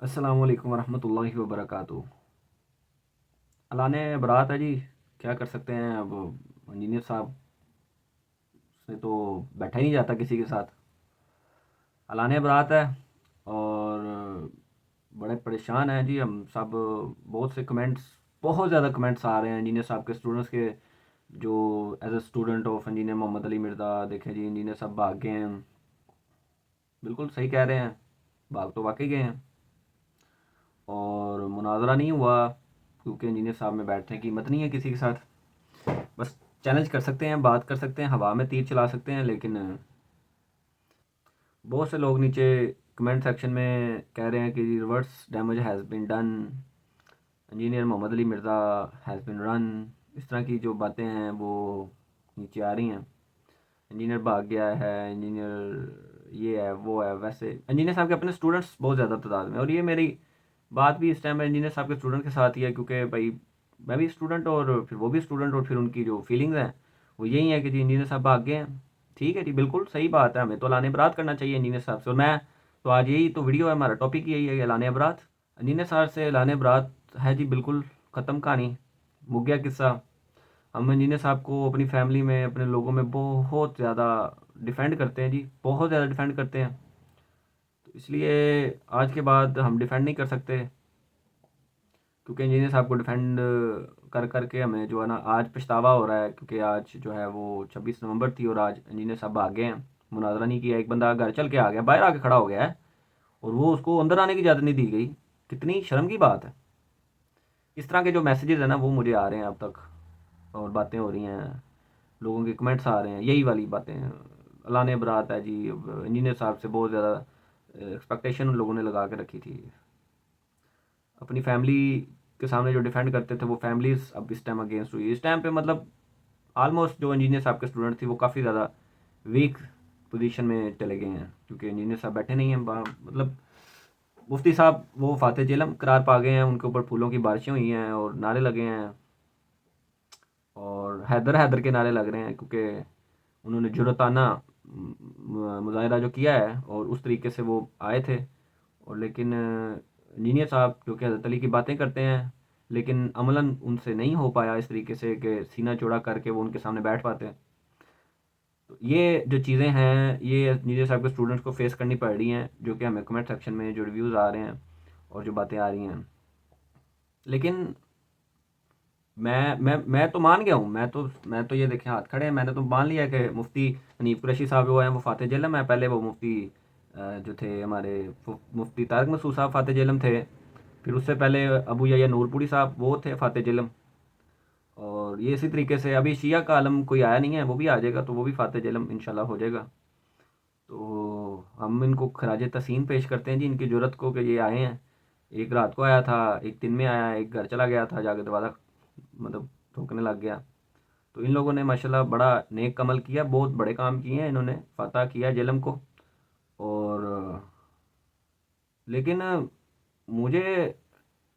अस्सलाम वालेकुम वरहमतुल्लाहि वबरकातुहू। अलाने बरात है जी। क्या कर सकते हैं अब। इंजीनियर साहब से तो बैठा ही नहीं जाता किसी के साथ। अलाने बरात है और बड़े परेशान हैं जी हम सब। बहुत से कमेंट्स, बहुत ज़्यादा कमेंट्स आ रहे हैं इंजीनियर साहब के स्टूडेंट्स के। जो as a student of engineer Mohammad Ali Mirza, देखें जी इंजीनियर साहब भाग गए हैं। बिल्कुल सही कह रहे हैं, भाग तो वाकई गए हैं। और मुनाजरा नहीं हुआ क्योंकि इंजीनियर साहब में बैठने की हिम्मत नहीं है किसी के साथ। बस चैलेंज कर सकते हैं, बात कर सकते हैं, हवा में तीर चला सकते हैं, लेकिन बहुत से लोग नीचे कमेंट सेक्शन में कह रहे हैं कि reverse damage has been done, engineer Mohammad Ali Mirza has been run. इस तरह की जो बातें हैं वो नीचे आ रही हैं। इंजीनियर भाग गया है, इंजीनियर ये है वो है। वैसे इंजीनियर साहब के अपने स्टूडेंट्स बहुत ज़्यादा तादाद में, और ये मेरी बात भी इस टाइम में इंजीनियर साहब के स्टूडेंट के साथ ही है, क्योंकि भाई मैं भी स्टूडेंट और फिर वो भी स्टूडेंट, और फिर उनकी जो फीलिंग्स हैं वो यही है कि जी इंजीनियर साहब भाग गए हैं। ठीक है जी, बिल्कुल सही बात है, हमें तो लाने बरात करना चाहिए इंजीनियर साहब से। और मैं तो आज यही तो वीडियो है, हमारा टॉपिक यही है कि लाने बरात। इंजीनियर साहब से लाने बरात है जी, बिल्कुल ख़त्म कहानी, मुक गया किस्सा। हम इंजीनियर साहब को अपनी फैमिली में, अपने लोगों में बहुत ज़्यादा डिफेंड करते हैं जी, बहुत ज़्यादा डिफेंड करते हैं। तो इसलिए आज के बाद हम डिफेंड नहीं कर सकते, क्योंकि इंजीनियर साहब को डिफेंड कर करके हमें जो है ना आज पछतावा हो रहा है। क्योंकि आज जो है वो 26 नवंबर थी और आज इंजीनियर साहब आ गए हैं, मुनाजरा नहीं किया। एक बंदा घर चल के आ गया, बाहर आके खड़ा हो गया है, और वो उसको अंदर आने की इजाज़त नहीं दी गई। कितनी शर्म की बात है। इस तरह के जो मैसेजेस हैं ना वो मुझे आ रहे हैं अब तक, और बातें हो रही हैं, लोगों के कमेंट्स आ रहे हैं, यही वाली बातें हैं। अलाने बरात है जी, इंजीनियर साहब से बहुत ज़्यादा एक्सपेक्टेशन उन लोगों ने लगा के रखी थी। अपनी फैमिली के सामने जो डिफेंड करते थे वो फैमिलीज अब इस टाइम अगेंस्ट हुई। इस टाइम पे मतलब ऑलमोस्ट जो इंजीनियर साहब के स्टूडेंट थी वो काफ़ी ज़्यादा वीक पोजीशन में चले गए हैं, क्योंकि इंजीनियर साहब बैठे नहीं हैं मतलब मुफ्ती साहब वो फाते जेलम करार पा गए हैं, उनके ऊपर फूलों की बारिशें हुई हैं और नारे लगे हैं, और हैदर हैदर के नारे लग रहे हैं, क्योंकि उन्होंने जुर्रताना मुजाहरा जो किया है और उस तरीके से वो आए थे। और लेकिन इंजीनियर साहब जो कि हज़रत अली की बातें करते हैं, लेकिन अमलन उनसे नहीं हो पाया इस तरीके से कि सीना चौड़ा करके वो उनके सामने बैठ पाते हैं। तो ये जो चीज़ें हैं ये इंजीनियर साहब के स्टूडेंट्स को फेस करनी पड़ रही हैं, जो कि हमें कमेंट सेक्शन में जो रिव्यूज़ आ रहे हैं और जो बातें आ रही हैं। लेकिन मैं तो मान गया हूँ। मैं तो ये देखें हाथ खड़े हैं, मैंने तो मान लिया कि मुफ्ती हनीफ कुरैशी साहब जो हैं वो फ़ाते जेलम है। पहले वो मुफ्ती जो थे हमारे मुफ्ती तारक मसूद साहब फ़ाते जेलम थे। फिर उससे पहले अबू यहया नूरपुरी साहब वो थे फ़ाते जेलम। और ये इसी तरीके से अभी शिया का आलम कोई आया नहीं है, वो भी आ जाएगा तो वो भी फ़ाते जेलम इंशाल्लाह हो जाएगा। तो हम इनको खराज तहसीन पेश करते हैं जी, इनकी जुरत को, कि ये आए हैं। एक रात को आया था, एक दिन में आया, एक घर चला गया था, जाके दरवाज़ा मतलब ठोकने लग गया। तो इन लोगों ने माशाल्लाह बड़ा नेक कमल किया, बहुत बड़े काम किए हैं इन्होंने, फतह किया जेलम को। और लेकिन मुझे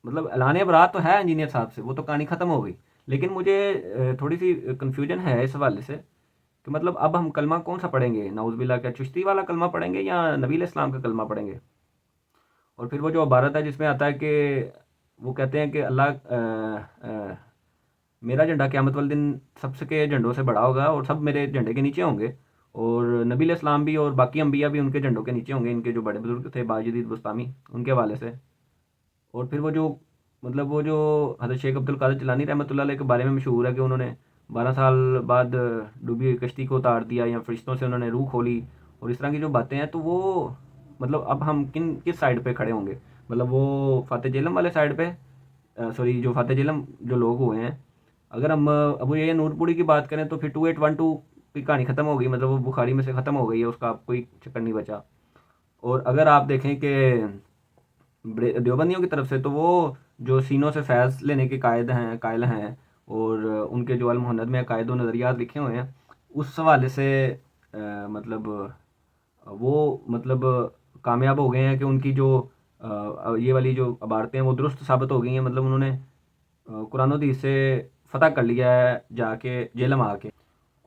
मतलब ऐलान बरात तो है इंजीनियर साहब से, वो तो कहानी ख़त्म हो गई। लेकिन मुझे थोड़ी सी कन्फ्यूजन है इस हवाले से कि मतलब अब हम कलमा कौन सा पढ़ेंगे, नाउज़ुबिल्लाह, क्या चिश्ती वाला कलमा पढ़ेंगे या नबी इस्लाम का कलमा पढ़ेंगे। और फिर वो जो इबारत है जिसमें आता है कि वो कहते हैं कि अल्लाह मेरा झंडा क़यामत वाले दिन सबके झंडों से बड़ा होगा और सब मेरे झंडे के नीचे होंगे, और नबी इस्लाम भी और बाकी अम्बिया भी उनके झंडों के नीचे होंगे, इनके जो बड़े बुजुर्ग थे बायजीद बुस्तामी उनके हवाले से। और फिर वो जो मतलब वो जो हज़रत शेख अब्दुल कादिर जिलानी रहमतुल्लाह अलैह के बारे में मशहूर है कि उन्होंने 12 साल बाद डूबी हुई कश्ती को उतार दिया, या फरिश्तों से उन्होंने रूह खोली, और इस तरह की जो बातें हैं। तो वो मतलब अब हम किस साइड पे खड़े होंगे, मतलब वो फ़ाते जेलम वाले साइड पे, सॉरी जो फ़ाते जेलम जो लोग हुए हैं। अगर हम अबू ये नूरपुरी की बात करें तो फिर 2812 की कहानी ख़त्म हो गई, मतलब वो बुखारी में से ख़त्म हो गई है, उसका अब कोई चक्कर नहीं बचा। और अगर आप देखें कि देवबंदियों की तरफ से, तो वो जो सीनों से फैज़ लेने के कायल हैं, और उनके जो अल मुहन्नद में अकायद व नज़रियात लिखे हुए हैं, उस हवाले से मतलब वो मतलब कामयाब हो गए हैं कि उनकी जो ये वाली जो इबारतें हैं वो दुरुस्त साबित हो गई हैं। मतलब उन्होंने कुरान और हदीस से फ़तह कर लिया है जाके जेलम आके।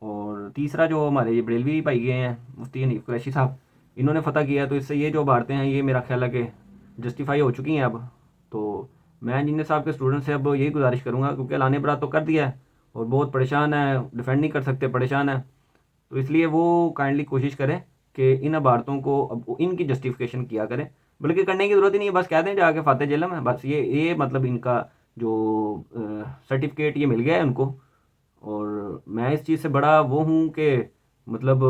और तीसरा जो हमारे ये बरेलवी भाई गए हैं मुफ्ती हनीफ कुरैशी साहब, इन्होंने फ़तह किया है, तो इससे ये जो इबारतें हैं ये मेरा ख्याल है कि जस्टिफाई हो चुकी हैं अब। तो मैं इंजीनियर साहब के स्टूडेंट से अब यही गुजारिश करूँगा, क्योंकि लाने बरात तो कर दिया है और बहुत परेशान है, डिफेंड नहीं कर सकते, परेशान है। तो इसलिए वो काइंडली कोशिश करें कि इन इबारतों को अब इनकी जस्टिफिकेशन किया करें, बल्कि करने की ज़रूरत ही नहीं है, बस कह दें जाके फाते जेलम है, बस ये मतलब इनका जो सर्टिफिकेट ये मिल गया है उनको। और मैं इस चीज़ से बड़ा वो हूँ कि मतलब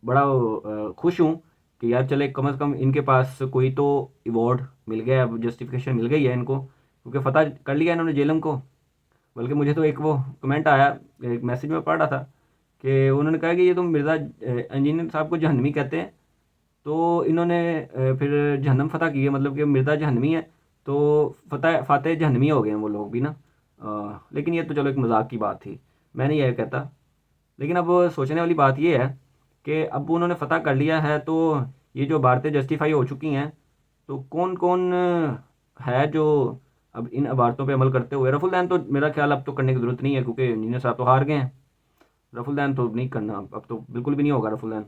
बड़ा खुश हूँ कि यार चले कम से कम इनके पास कोई तो अवार्ड मिल गया है, अब जस्टिफिकेशन मिल गई है इनको, क्योंकि फ़तह कर लिया इन्होंने जेलम को। बल्कि मुझे तो एक वो कमेंट आया, एक मैसेज में पढ़ रहा था कि उन्होंने कहा कि ये तो मिर्ज़ा इंजीनियर साहब को जहन्नमी कहते हैं, तो इन्होंने फिर जहन्नम फ़तह की है, मतलब कि मिर्ज़ा जहन्नमी है, तो फ़तह फ़ाते जहन्नमी हो गए हैं वो लोग भी ना। लेकिन ये तो चलो एक मजाक की बात थी, मैं नहीं ये कहता। लेकिन अब सोचने वाली बात ये है कि अब उन्होंने फ़तह कर लिया है, तो ये जो इबारतें जस्टिफाई हो चुकी हैं, तो कौन कौन है जो अब इन इबारतों पे अमल करते हुए, रफुल तो मेरा ख्याल अब तो करने की ज़रूरत नहीं है, क्योंकि इंजीनियर साहब तो हार गए हैं। रफुल तो नहीं करना, अब तो बिल्कुल भी नहीं होगा रफुल,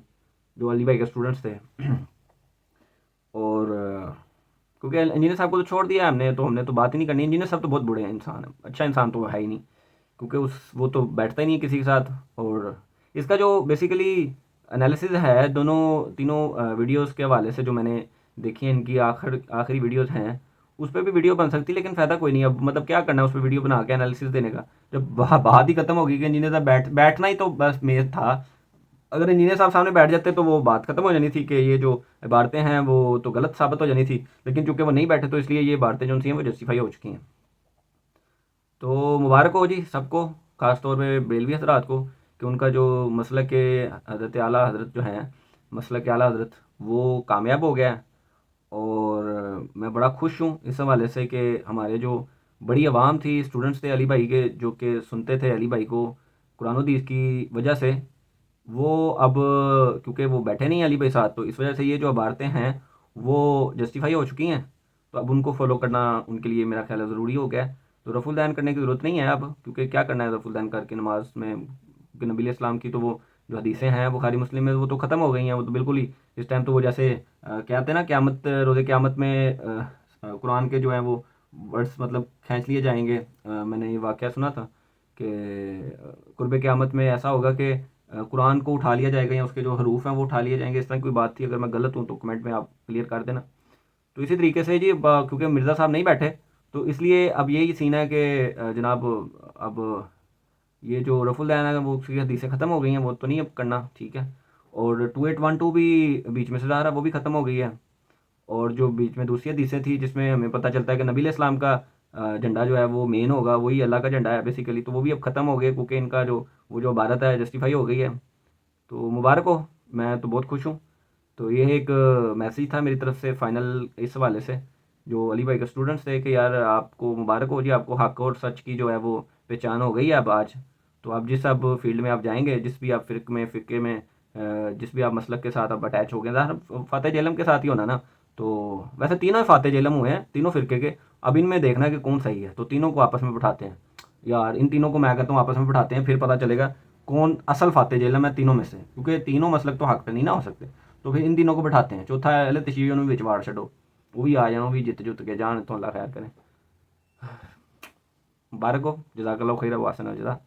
जो अली भाई के स्टूडेंट्स थे। और क्योंकि इंजीनियर साहब को तो छोड़ दिया है हमने, तो हमने तो बात ही नहीं करनी। इंजीनियर साहब तो बहुत बुरे हैं इंसान है, अच्छा इंसान तो है ही नहीं, क्योंकि उस वो तो बैठता ही नहीं किसी के साथ। और इसका जो बेसिकली एनालिसिस है दोनों तीनों वीडियोस के हवाले से जो मैंने देखी है, इनकी आखिरी वीडियोस हैं, उस पर भी वीडियो बन सकती है, लेकिन फ़ायदा कोई नहीं। अब मतलब क्या करना है उस पर वीडियो बना के एनालिसिस देने का, जब बात ही खत्म होगी कि इंजीनियर साहब बैठना ही तो बस मेज था। अगर इंजीनियर साहब सामने बैठ जाते तो वो बात खत्म हो जानी थी कि ये जो इबारतें हैं वो तो गलत साबित हो जानी थी। लेकिन चूंकि वो नहीं बैठे, तो इसलिए ये इबारतें जो सी हैं वो जस्टिफाई हो चुकी हैं। तो मुबारक हो जी सबको, ख़ास तौर पे बेलवी हजरात को, कि उनका जो मसलक के हज़रत आला हज़रत जो हैं, मसलक के आला हज़रत, वो कामयाब हो गया है। और मैं बड़ा खुश हूँ इस हवाले से कि हमारे जो बड़ी आवाम थी, स्टूडेंट्स थे अली भाई के, जो कि सुनते थे अली भाई को कुरान हदीस की वजह से, वो अब क्योंकि वो बैठे नहीं हैं अली भाई साथ, तो इस वजह से ये जो इबारतें हैं वो जस्टिफाई हो चुकी हैं। तो अब उनको फॉलो करना उनके लिए मेरा ख्याल है ज़रूरी हो गया है। तो रफुल दैन करने की ज़रूरत नहीं है अब, क्योंकि क्या करना है रफुल दैन करके नमाज में, क्योंकि नबी इस्लाम की तो वो जो हदीसें हैं बुखारी मुस्लिम में, वो तो ख़त्म हो गई हैं, वो तो बिल्कुल ही इस टाइम तो वो जैसे क्या कहते हैं ना, क़यामत रोज़े क़यामत में कुरान के जो हैं वो वर्ड्स मतलब खींच लिए जाएंगे। मैंने ये वाक़या सुना था कि कुर्ब क़यामत में ऐसा होगा कि कुरान को उठा लिया जाएगा, या उसके जो हरूफ हैं वो उठा लिए जाएंगे, इस तरह की कोई बात थी। अगर मैं गलत हूँ तो कमेंट में आप क्लियर कर देना। तो इसी तरीके से जी क्योंकि मिर्ज़ा साहब नहीं बैठे, तो इसलिए अब यही सीन है कि जनाब अब ये जो रफुल दैन है वो उसकी हदीसें ख़त्म हो गई हैं, वो तो नहीं अब करना, ठीक है। और 2812 भी बीच में से ज़ाहिर है वो भी ख़त्म हो गई है। और जो बीच में दूसरी हदीसें थी जिसमें हमें पता चलता है कि नबी इस्लाम का झंडा जो है वो मेन होगा, वही अल्लाह का झंडा है बेसिकली, तो वो भी अब ख़त्म हो गए, क्योंकि इनका जो वो जो भारत है जस्टिफाई हो गई है। तो मुबारक हो, मैं तो बहुत खुश हूँ। तो ये एक मैसेज था मेरी तरफ से फाइनल इस हवाले से, जो अली भाई के स्टूडेंट्स थे, कि यार आपको मुबारक हो जी, आपको हक और सच की जो है वो पहचान हो गई है अब आज। तो आप जिस अब फील्ड में आप जाएंगे, जिस भी आप फ़िक्के में जिस भी आप मसलक के साथ आप अटैच हो गए, ज़ाहिर फ़ाते जेलम के साथ ही होना ना। तो वैसे तीनों ही फ़ाते जेलम हुए हैं, तीनों फ़िरके के। अब इनमें देखना है कि कौन सही है, तो तीनों को आपस में बिठाते हैं यार, इन तीनों को मैं कहता हूँ आपस में बिठाते हैं, फिर पता चलेगा कौन असल फ़ाते जेलम है तीनों में से, क्योंकि तीनों मसलक तो हक पे नहीं ना हो सकते। तो फिर इन तीनों को बिठाते हैं, चौथा है तशरीह विच वाड़ छो, वो भी आ जाए, वो भी जित जुत के जान, तो अल्लाह खैर करें। मुबारक हो, जज़ाकल्लाहु खैर, वासन जज़ा।